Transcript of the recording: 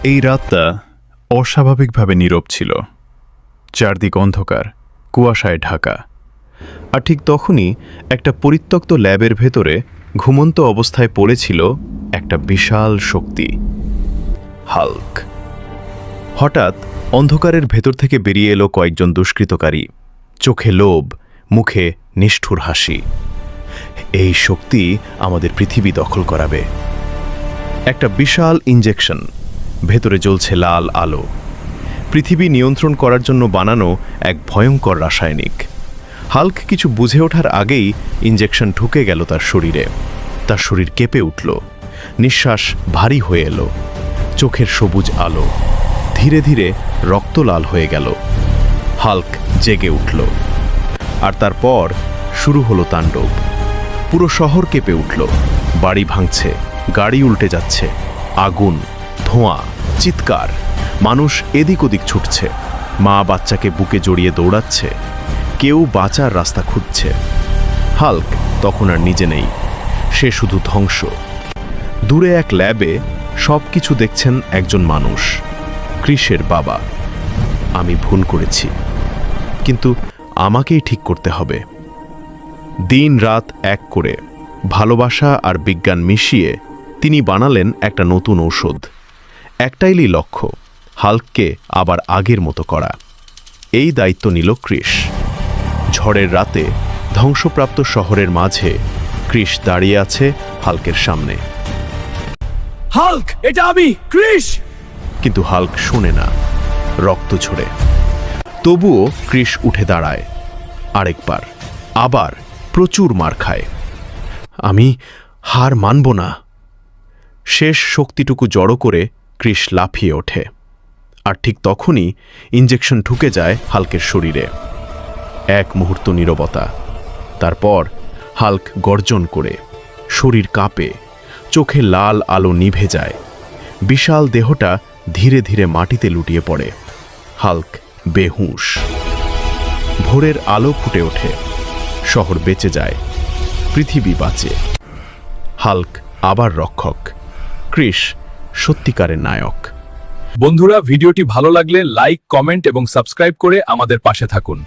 এই রাতটা অস্বাভাবিকভাবে নীরব ছিল। চারদিক অন্ধকার, কুয়াশায় ঢাকা। আর ঠিক তখনই একটা পরিত্যক্ত ল্যাবের ভেতরে ঘুমন্ত অবস্থায় পড়েছিল একটা বিশাল শক্তি, হাল্ক। হঠাৎ অন্ধকারের ভেতর থেকে বেরিয়ে এলো কয়েকজন দুষ্কৃতকারী, চোখে লোভ, মুখে নিষ্ঠুর হাসি। এই শক্তি আমাদের পৃথিবী দখল করাবে। একটা বিশাল ইঞ্জেকশন, ভেতরে জ্বলছে লাল আলো। পৃথিবী নিয়ন্ত্রণ করার জন্য বানানো এক ভয়ঙ্কর রাসায়নিক। হাল্ক কিছু বুঝে ওঠার আগেই ইঞ্জেকশন ঢুকে গেল তার শরীরে। তার শরীর কেঁপে উঠল, নিঃশ্বাস ভারী হয়ে এলো, চোখের সবুজ আলো ধীরে ধীরে রক্ত লাল হয়ে গেল। হাল্ক জেগে উঠল, আর তারপর শুরু হলো তাণ্ডব। পুরো শহর কেঁপে উঠল, বাড়ি ভাঙছে, গাড়ি উল্টে যাচ্ছে, আগুন, ধোঁয়া, চিৎকার। মানুষ এদিক ওদিক ছুটছে, মা বাচ্চাকে বুকে জড়িয়ে দৌড়াচ্ছে, কেউ বাঁচার রাস্তা খুঁজছে। হাল্ক তখন আর নিজে নেই, সে শুধু ধ্বংস। দূরে এক ল্যাবে সব কিছু দেখছেন একজন মানুষ, ক্রিসের বাবা। আমি ভুল করেছি, কিন্তু আমাকেই ঠিক করতে হবে। দিন রাত এক করে ভালোবাসা আর বিজ্ঞান মিশিয়ে তিনি বানালেন একটা নতুন ঔষধ। একটাইলি লক্ষ্য, হাল্ককে আবার আগের মতো করা। এই দায়িত্ব নিল ক্রিস। ঝড়ের রাতে ধ্বংসপ্রাপ্ত শহরের মাঝে ক্রিস দাঁড়িয়ে আছে হাল্কের সামনে। হাল্ক, এটা আমি, ক্রিস। কিন্তু হাল্ক শোনে না, রক্ত ঝরে। তবুও ক্রিস উঠে দাঁড়ায়, আরেকবার, আবার প্রচুর মার খায়। আমি হার মানব না। শেষ শক্তিটুকু জড়ো করে ক্রিস লাফিয়ে ওঠে। আর ঠিক তখনই ইঞ্জেকশন ঢুকে যায় হাল্কের শরীরে। এক মুহূর্ত নীরবতা, তারপর হাল্ক গর্জন করে, শরীর কাঁপে, চোখে লাল আলো নিভে যায়। বিশাল দেহটা ধীরে ধীরে মাটিতে লুটিয়ে পড়ে। হাল্ক বেহুঁশ। ভোরের আলো ফুটে ওঠে, শহর বেঁচে যায়, পৃথিবী বাঁচে। হাল্ক আবার রক্ষক, ক্রিস সত্যিকারের নায়ক। বন্ধুরা, ভিডিওটি ভালো লাগলে লাইক, কমেন্ট এবং সাবস্ক্রাইব করে আমাদের পাশে থাকুন।